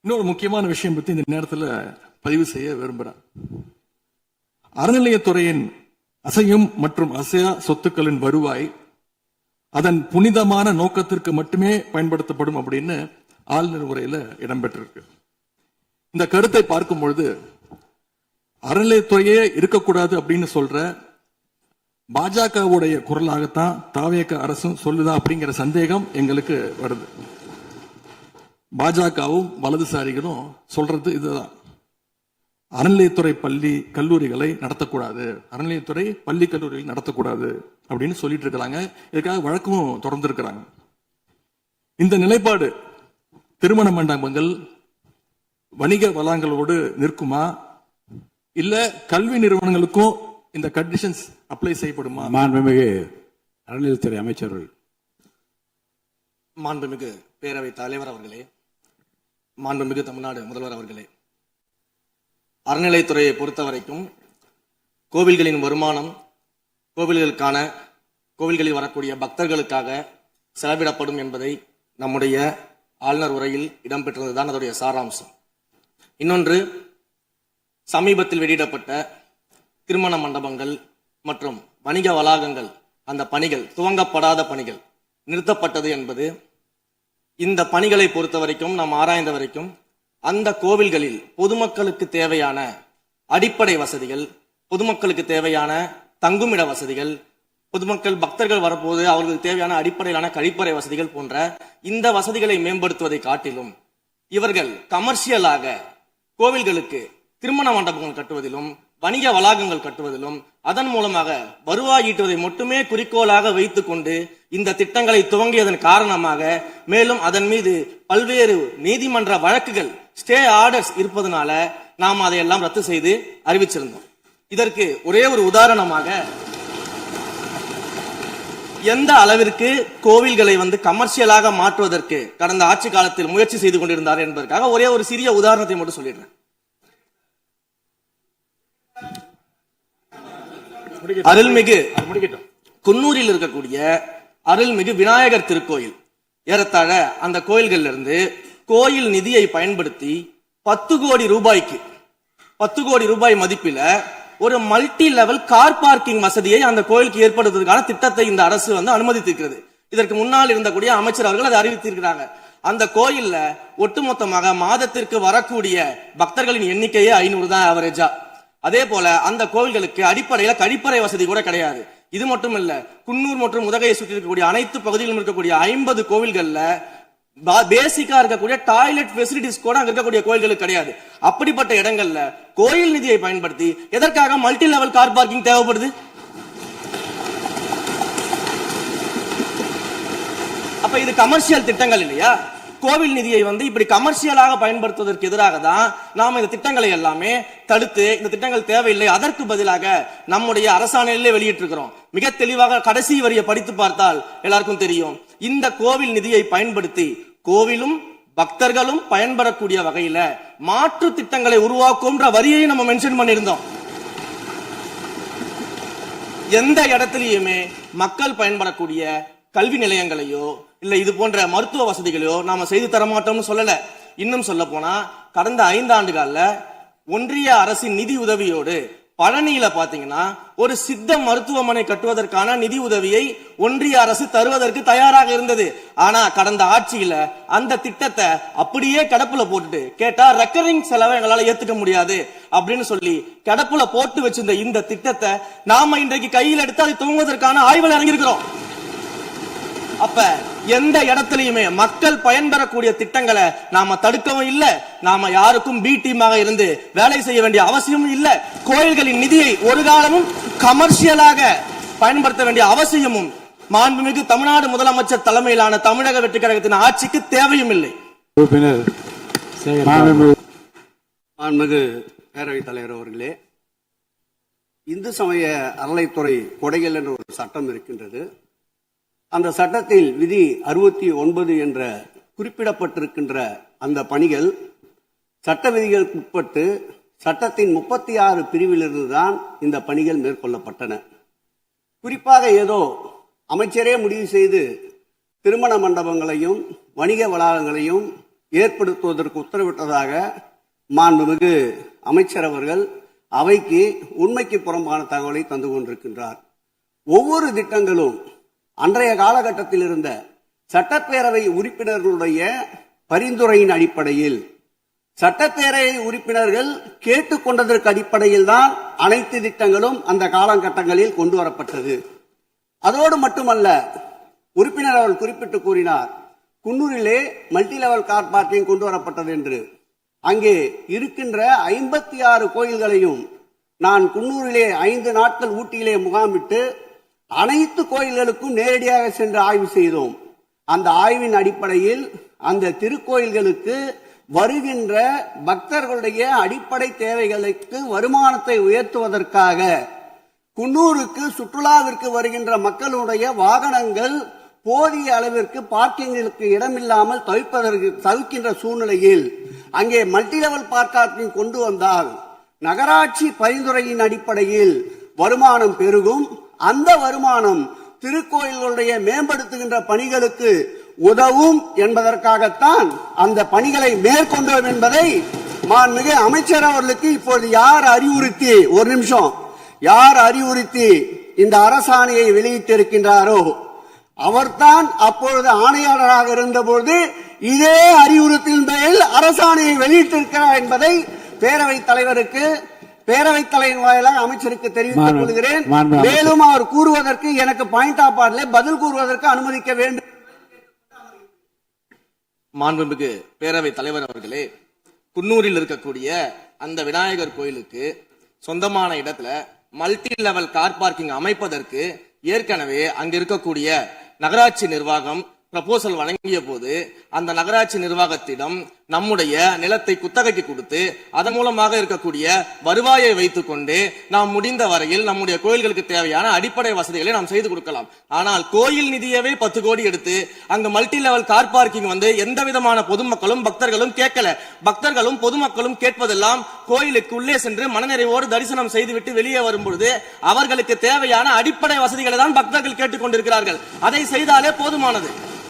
இன்னொரு முக்கியமான விஷயம் பத்தி இந்த நேரத்தில் பதிவு செய்ய விரும்புகிறேன். அறநிலையத்துறையின் அசையும் மற்றும் அசையா சொத்துக்களின் வருவாய் அதன் புனிதமான நோக்கத்திற்கு மட்டுமே பயன்படுத்தப்படும் அப்படின்னு ஆளுநர் உரையில இடம்பெற்றிருக்கு. இந்த கருத்தை பார்க்கும் பொழுது அறநிலையத்துறையே இருக்கக்கூடாது அப்படின்னு சொல்ற பாஜகவுடைய குரலாகத்தான் தாவேக அரசும் சொல்லுதா அப்படிங்கிற சந்தேகம் எங்களுக்கு வருது. பாஜகவும் வலதுசாரிகளும் சொல்றது இதுதான், அறநிலையத்துறை பள்ளி கல்லூரிகளை நடத்தக்கூடாது, அறநிலையத்துறை பள்ளி கல்லூரிகளை நடத்தக்கூடாது அப்படின்னு சொல்லிட்டு இருக்கிறாங்க. இதுக்காக வழக்கும் தொடர்ந்து இருக்கிறாங்க. இந்த நிலைப்பாடு திருமண மண்டபங்கள் வணிக வளங்களோடு நிற்குமா, இல்ல கல்வி நிறுவனங்களுக்கும் இந்த கண்டிஷன்ஸ் அப்ளை செய்யப்படுமா? மாண்புமிகு அறநிலையத்துறை அமைச்சர்கள். மாண்புமிகு பேரவை தலைவர் அவர்களே, மாண்புமிகு தமிழ்நாடு முதல்வர் அவர்களே, அறநிலையத்துறையை பொறுத்த வரைக்கும் கோவில்களின் வருமானம் கோவில்களில் வரக்கூடிய பக்தர்களுக்காக செலவிடப்படும் என்பதை நம்முடைய ஆளுநர் உரையில் இடம்பெற்றதுதான் அதோடைய சாராம்சம். இன்னொன்று, சமீபத்தில் வெளியிடப்பட்ட திருமண மண்டபங்கள் மற்றும் வணிக வளாகங்கள் அந்த பணிகள் துவங்கப்படாத பணிகள் நிறுத்தப்பட்டது என்பது, இந்த பணிகளை பொறுத்த வரைக்கும் நாம் ஆராய்ந்த வரைக்கும் அந்த கோவில்களில் பொதுமக்களுக்கு தேவையான அடிப்படை வசதிகள், பொதுமக்களுக்கு தேவையான தங்குமிட வசதிகள், பொதுமக்கள் பக்தர்கள் வரப்போது அவர்களுக்கு தேவையான அடிப்படையிலான கழிப்பறை வசதிகள் போன்ற இந்த வசதிகளை மேம்படுத்துவதை காட்டிலும் இவர்கள் கமர்ஷியலாக கோவில்களுக்கு திருமண மண்டபங்கள் கட்டுவதிலும் வணிக வளாகங்கள் கட்டுவதிலும் அதன் மூலமாக வருவாய் ஈட்டுவதை மட்டுமே குறிக்கோளாக வைத்துக் கொண்டு இந்த திட்டங்களை துவங்கியதன் காரணமாக மேலும் அதன் மீது பல்வேறு நீதிமன்ற வழக்குகள் ஸ்டே ஆர்டர்ஸ் இருப்பதனால நாம் அதையெல்லாம் ரத்து செய்து அறிவிச்சிருந்தோம். இதற்கு ஒரே ஒரு உதாரணமாக, எந்த அளவிற்கு கோவில்களை கமர்ஷியலாக மாற்றுவதற்கு கடந்த ஆட்சி காலத்தில் முயற்சி செய்து கொண்டிருந்தார் என்பதற்காக ஒரே ஒரு சிறிய உதாரணத்தை மட்டும் சொல்லிடுறேன். அருள்மிகு குன்னூரில் இருக்கக்கூடிய அருள்மிகு விநாயகர் திருக்கோயில், ஏறத்தாழ அந்த கோயில்கள் இருந்து கோயில் நிதியை பயன்படுத்தி 10 கோடி ரூபாய் மதிப்பில ஒரு மல்டி லெவல் கார் பார்க்கிங் வசதியை அந்த கோயிலுக்கு ஏற்படுத்துவதற்கான திட்டத்தை இந்த அரசு அனுமதித்திருக்கிறது. இதற்கு முன்னால் இருந்தக்கூடிய அமைச்சர் அவர்கள் அதை அறிவித்திருக்கிறாங்க. அந்த கோயில்ல ஒட்டுமொத்தமாக மாதத்திற்கு வரக்கூடிய பக்தர்களின் எண்ணிக்கையே 500 தான் ஆவரேஜா. அதே போல அந்த கோவில்களுக்கு அடிப்படையில கழிப்பறை வசதி கூட கிடையாது. இது மட்டும் இல்ல, குன்னூர் மற்றும் உதகையை சுற்றி இருக்கக்கூடிய அனைத்து பகுதிகளிலும் இருக்கக்கூடிய 50 கோவில்கள்ல பேசிக்கா இருக்கக்கூடிய டாய்லெட் ஃபெசிலிட்டிஸ் கூட அங்க இருக்கக்கூடிய கோயில்களுக்கு கிடையாது. அப்படிப்பட்ட இடங்கள்ல கோயில் நிதியை பயன்படுத்தி எதற்காக மல்டி லெவல் கார் பார்க்கிங் தேவைப்படுது? அப்ப இது கமர்ஷியல் திட்டங்கள் இல்லையா? கோவில் நிதியை இப்படி கமர்ஷியலாக பயன்படுத்துவதற்கு எதிராக தான் நாம இந்த திட்டங்களை எல்லாமே தடுத்து, இந்த திட்டங்கள் தேவையில்லை, அதற்கு பதிலாக நம்முடைய அரசாணையிலே வெளியிட்டிருக்கிறோம். மிக தெளிவாக கடைசி வரியை படித்து பார்த்தால் எல்லாருக்கும் தெரியும். இந்த கோவில் நிதியை பயன்படுத்தி கோவிலும் பக்தர்களும் பயன்பெறக்கூடிய வகையில மாற்று திட்டங்களை உருவாக்கும் வரியை நம்ம மென்ஷன் பண்ணியிருந்தோம். எந்த இடத்திலேயுமே மக்கள் பயன்படக்கூடிய கல்வி நிலையங்களையோ இல்ல இது போன்ற மருத்துவ வசதிகளையோ நாம செய்து தரமாட்டோம்னு சொல்லல. இன்னும் சொல்ல போனா, கடந்த 5 ஆண்டுகள்ல ஒன்றிய அரசின் நிதி உதவியோடு பழனியில பாத்தீங்கன்னா ஒரு சித்த மருத்துவமனை கட்டுவதற்கான நிதி உதவியை ஒன்றிய அரசு தருவதற்கு தயாராக இருந்தது. ஆனா கடந்த ஆட்சியில அந்த திட்டத்தை அப்படியே கிடப்புல போட்டுட்டு, கேட்டா ரெக்கரிங் செலவை எங்களால ஏத்துக்க முடியாது அப்படின்னு சொல்லி கிடப்புல போட்டு வச்சிருந்த இந்த திட்டத்தை நாம இன்றைக்கு கையில் எடுத்து அதை துவங்குவதற்கான ஆய்வில் இறங்கியிருக்கிறோம். அப்ப எந்த இடத்திலையுமே மக்கள் பயன்பெறக்கூடிய திட்டங்களை நாம தடுக்கவும் இல்லை, நாம யாருக்கும் பி டீமாக இருந்து வேலை செய்ய வேண்டிய அவசியமும் இல்லை. கோயில்களின் நிதியை ஒரு காலமும் கமர்ஷியலாக பயன்படுத்த வேண்டிய அவசியமும் மாண்புமிகு தமிழ்நாடு முதலமைச்சர் தலைமையிலான தமிழக வெற்றி கழகத்தின் ஆட்சிக்கு தேவையும் இல்லை. மாண்புமிகு பேரவைத் தலைவர் அவர்களே, இந்து சமய அறநிலையத்துறை கொடைகள் என்ற ஒரு சட்டம் இருக்கின்றது. அந்த சட்டத்தில் விதி 69 என்ற குறிப்பிடப்பட்டிருக்கின்ற அந்த பணிகள் சட்ட விதிகளுக்கு உட்பட்டு சட்டத்தின் 36 பிரிவிலிருந்து தான் இந்த பணிகள் மேற்கொள்ளப்பட்டன. குறிப்பாக ஏதோ அமைச்சரே முடிவு செய்து திருமண மண்டபங்களையும் வணிக வளாகங்களையும் ஏற்படுத்துவதற்கு உத்தரவிட்டதாக மாண்புமிகு அமைச்சர் அவர்கள் அவைக்கு உண்மைக்கு புறம்பான தகவலை தந்து கொண்டிருக்கின்றார். ஒவ்வொரு திட்டங்களும் அன்றைய காலகட்டத்தில் இருந்த சட்டப்பேரவை உறுப்பினர்களுடைய பரிந்துரையின் அடிப்படையில், சட்டப்பேரவை உறுப்பினர்கள் கேட்டுக்கொண்டதற்கு அடிப்படையில் தான் அனைத்து திட்டங்களும் அந்த காலகட்டங்களில் கொண்டு வரப்பட்டது. அதோடு மட்டுமல்ல, உறுப்பினர் அவர்கள் குறிப்பிட்டு கூறினார், குன்னூரிலே மல்டி லெவல் கார் பார்க்கிங் கொண்டு வரப்பட்டது என்று. அங்கே இருக்கின்ற 56 கோயில்களையும் நான் குன்னூரிலே 5 நாட்கள் ஊட்டியிலே முகாமிட்டு அனைத்து கோயில்களுக்கும் நேரடியாக சென்று ஆய்வு செய்தோம். அந்த ஆய்வின் அடிப்படையில் அந்த திருக்கோயில்களுக்கு வருகின்ற பக்தர்களுடைய அடிப்படை தேவைகளுக்கு வருமானத்தை உயர்த்துவதற்காக குன்னூருக்கு சுற்றுலாவிற்கு வருகின்ற மக்களுடைய வாகனங்கள் போதிய அளவிற்கு பார்க்கிங்களுக்கு இடமில்லாமல் தவிக்கின்ற சூழ்நிலையில் அங்கே மல்டி லெவல் பார்க்கிங் கொண்டு வந்தால் நகராட்சி பரிந்துரையின் அடிப்படையில் வருமானம் பெருகும். அந்த வருமானம் திருக்கோயில்களுடைய மேம்படுத்துகின்ற பணிகளுக்கு உதவும் என்பதற்காகத்தான் அந்த பணிகளை மேற்கொண்டோம் என்பதை மாண்புமிகு அமைச்சர் அவர்களுக்கு இப்போது யார் அறிவுறுத்தி, ஒரு நிமிஷம், யார் அறிவுறுத்தி இந்த அரசாணையை வெளியிட்டிருக்கின்றாரோ அவர்தான் அப்பொழுது ஆணையாளராக இருந்தபோது இதே அறிவுறுத்தின் பேரில் அரசாணையை வெளியிட்டிருக்கிறார் என்பதை பேரவைத் தலைவர் வாயிலாக அமைச்சருக்கு தெரிவித்துக் கொள்கிறேன். மேலும் அவர் கூறுவதற்கு எனக்கு பாயிண்ட் ஆஃப் ஆர்டர்ல பதில் கூறுவதற்கு அனுமதிக்க வேண்டும். மாண்புமிகு பேரவைத் தலைவர் அவர்களே, குன்னூரில் இருக்கக்கூடிய அந்த விநாயகர் கோயிலுக்கு சொந்தமான இடத்துல மல்டி லெவல் கார் பார்க்கிங் அமைப்பதற்கு ஏற்கனவே அங்க இருக்கக்கூடிய நகராட்சி நிர்வாகம் ப்ரப்போசல் வழங்கிய போது அந்த நகராட்சி நிர்வாகத்திடம் நம்முடைய நிலத்தை குத்தகைக்கு கொடுத்து அதன் மூலமாக இருக்கக்கூடிய வருவாயை வைத்துக் கொண்டு நாம் முடிந்த வரையில் நம்முடைய கோயில்களுக்கு தேவையான அடிப்படை வசதிகளை நாம் செய்து கொடுக்கலாம். ஆனால் கோயில் நிதியவே 10 கோடி எடுத்து அங்க மல்டி லெவல் கார் பார்க்கிங் எந்த விதமான பொதுமக்களும் பக்தர்களும் கேட்கல. பக்தர்களும் பொதுமக்களும் கேட்பதெல்லாம் கோயிலுக்கு உள்ளே சென்று மனநிறைவோடு தரிசனம் செய்துவிட்டு வெளியே வரும்பொழுது அவர்களுக்கு தேவையான அடிப்படை வசதிகளை தான் பக்தர்கள் கேட்டுக் கொண்டிருக்கிறார்கள். அதை செய்தாலே போதுமானது.